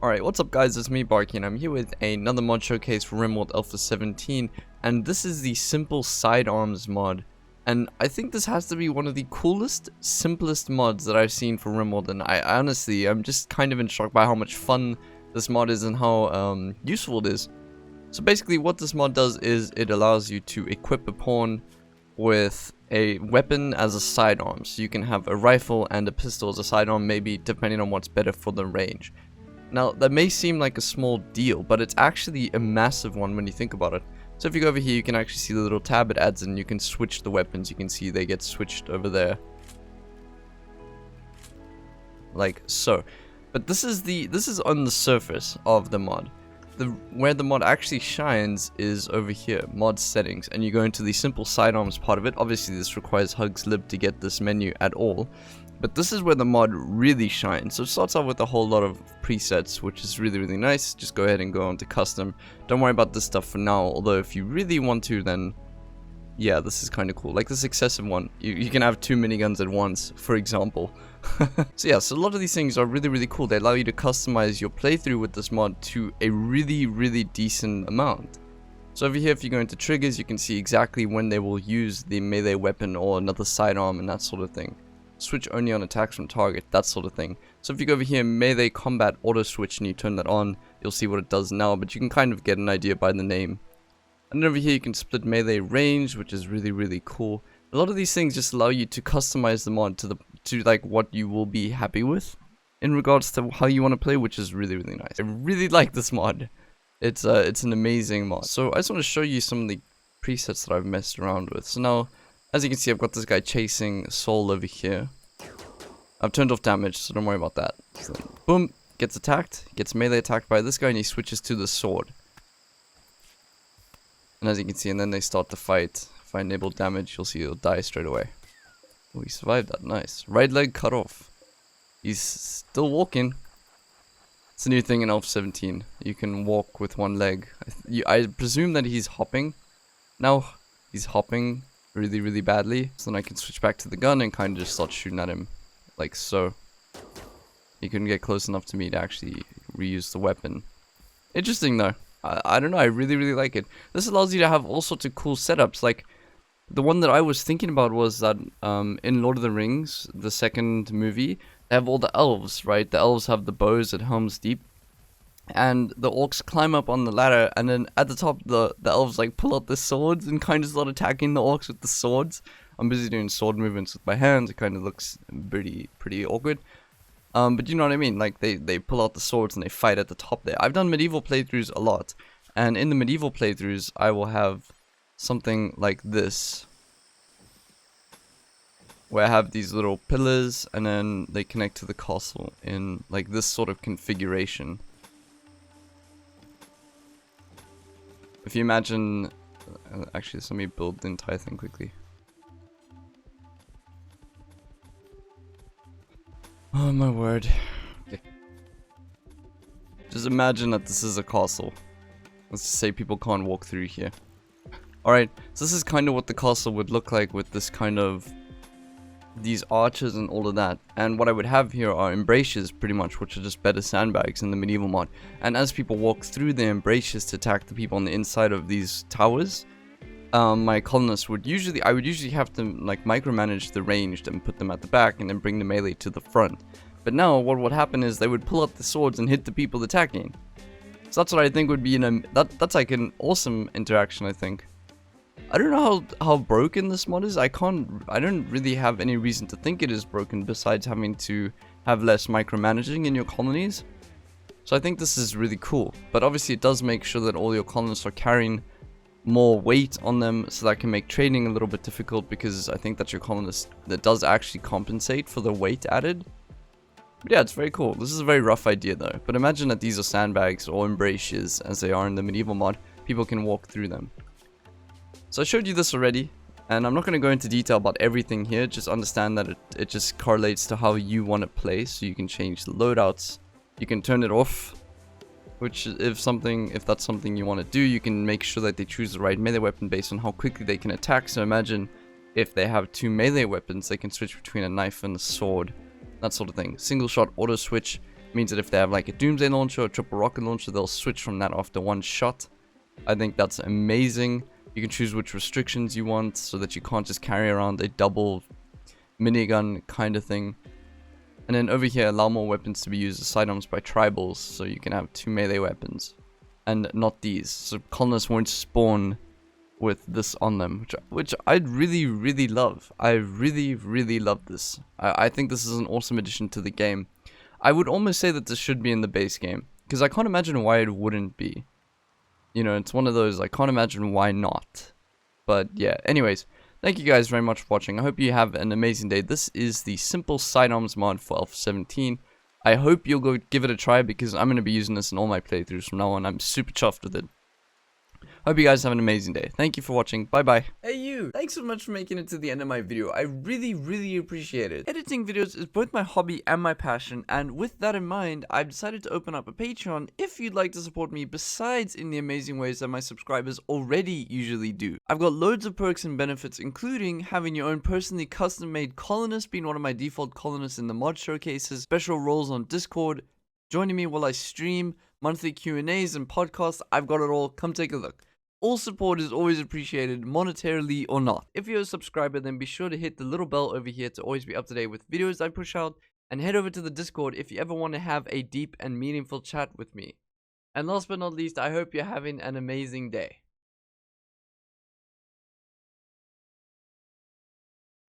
Alright, what's up guys, it's me BaRKy and I'm here with another mod showcase for Rimworld Alpha 17, and this is the simple sidearms mod. And I think this has to be one of the coolest, simplest mods that I've seen for Rimworld, and I honestly, I'm just kind of in shock by how much fun this mod is and how useful it is. So basically what this mod does is it allows you to equip a pawn with a weapon as a sidearm. So you can have a rifle and a pistol as a sidearm, maybe depending on what's better for the range. Now, that may seem like a small deal, but it's actually a massive one when you think about it. So if you go over here, you can actually see the little tab it adds in. You can switch the weapons. You can see they get switched over there. Like so. But this is on the surface of the mod. Where the mod actually shines is over here, mod settings, and you go into the simple sidearms part of it. Obviously this requires hugs lib to get this menu at all. But this is where the mod really shines. So it starts off with a whole lot of presets, which is really nice. Just go ahead and go on to custom. Don't worry about this stuff for now, although if you really want to, then yeah, this is kind of cool. Like this excessive one, you can have 2 miniguns at once, for example. So yeah, so a lot of these things are really cool. They allow you to customize your playthrough with this mod to a really decent amount. So over here, if you go into triggers, you can see exactly when they will use the melee weapon or another sidearm and that sort of thing. Switch only on attacks from target, that sort of thing. So if you go over here, melee combat auto switch, and you turn that on, you'll see what it does now, but you can kind of get an idea by the name. And then over here you can split melee range, which is really cool. A lot of these things just allow you to customize the mod to like what you will be happy with in regards to how you want to play, which is really nice. I really like this mod. It's an amazing mod. So I just want to show you some of the presets that I've messed around with. So now, as you can see, I've got this guy chasing Soul over here. I've turned off damage, so don't worry about that. So, boom, gets attacked, gets melee attacked by this guy, and he switches to the sword. And as you can see, and then they start to fight. If I enable damage, you'll see he'll die straight away. Oh, he survived that, nice. Right leg cut off. He's still walking. It's a new thing in Alpha 17. You can walk with one leg. I presume that he's hopping. Now, he's hopping really badly, so then I can switch back to the gun and kind of just start shooting at him like so. He couldn't get close enough to me to actually reuse the weapon. Interesting though. I don't know, I really like it. This allows you to have all sorts of cool setups. Like the one that I was thinking about was that in Lord of the Rings, the second movie, they have all the elves, right? The elves have the bows at Helm's Deep, and the orcs climb up on the ladder, and then at the top the elves like pull out the swords and kind of start attacking the orcs with the swords. I'm busy doing sword movements with my hands. It kind of looks pretty awkward. But you know what I mean, like they pull out the swords and they fight at the top there. I've done medieval playthroughs a lot, and in the medieval playthroughs I will have something like this, where I have these little pillars and then they connect to the castle in like this sort of configuration. If you imagine, actually let me build the entire thing quickly. Oh my word. Okay. Just imagine that this is a castle. Let's just say people can't walk through here. Alright, so this is kind of what the castle would look like with this kind of these arches and all of that. And what I would have here are embrasures, pretty much, which are just better sandbags in the medieval mod. And as people walk through the embrasures to attack the people on the inside of these towers, my colonists would usually have to like micromanage the ranged and put them at the back and then bring the melee to the front. But now what would happen is they would pull out the swords and hit the people attacking. So that's what I think would be that's like an awesome interaction, I think. I don't know how broken this mod is. I don't really have any reason to think it is broken besides having to have less micromanaging in your colonies. So I think this is really cool. But obviously it does make sure that all your colonists are carrying more weight on them, so that can make trading a little bit difficult, because I think that your colonist that does actually compensate for the weight added. But yeah, it's very cool. This is a very rough idea though. But imagine that these are sandbags or embrasures as they are in the medieval mod. People can walk through them. So I showed you this already, and I'm not going to go into detail about everything here. Just understand that it just correlates to how you want to play. So you can change the loadouts. You can turn it off, which if that's something you want to do, you can make sure that they choose the right melee weapon based on how quickly they can attack. So imagine if they have 2 melee weapons, they can switch between a knife and a sword, that sort of thing. Single shot auto switch. means that if they have like a Doomsday launcher or a triple rocket launcher, they'll switch from that after one shot. I think that's amazing. You can choose which restrictions you want so that you can't just carry around a double minigun kind of thing. And then over here, allow more weapons to be used as sidearms by tribals, so you can have 2 melee weapons and not these. So colonists won't spawn with this on them, which I really love. I really love this. I think this is an awesome addition to the game. I would almost say that this should be in the base game, because I can't imagine why it wouldn't be. You know, it's one of those, I can't imagine why not. But yeah, anyways, thank you guys very much for watching. I hope you have an amazing day. This is the simple sidearms mod for Alpha 17. I hope you'll go give it a try, because I'm going to be using this in all my playthroughs from now on. I'm super chuffed with it. Hope you guys have an amazing day. Thank you for watching. Bye bye. Hey you! Thanks so much for making it to the end of my video. I really appreciate it. Editing videos is both my hobby and my passion, and with that in mind, I've decided to open up a Patreon if you'd like to support me besides in the amazing ways that my subscribers already usually do. I've got loads of perks and benefits, including having your own personally custom made colonist, being one of my default colonists in the mod showcases, special roles on Discord, joining me while I stream, monthly Q&As and podcasts. I've got it all. Come take a look. All support is always appreciated, monetarily or not. If you're a subscriber, then be sure to hit the little bell over here to always be up to date with videos I push out, and head over to the Discord if you ever want to have a deep and meaningful chat with me. And last but not least, I hope you're having an amazing day.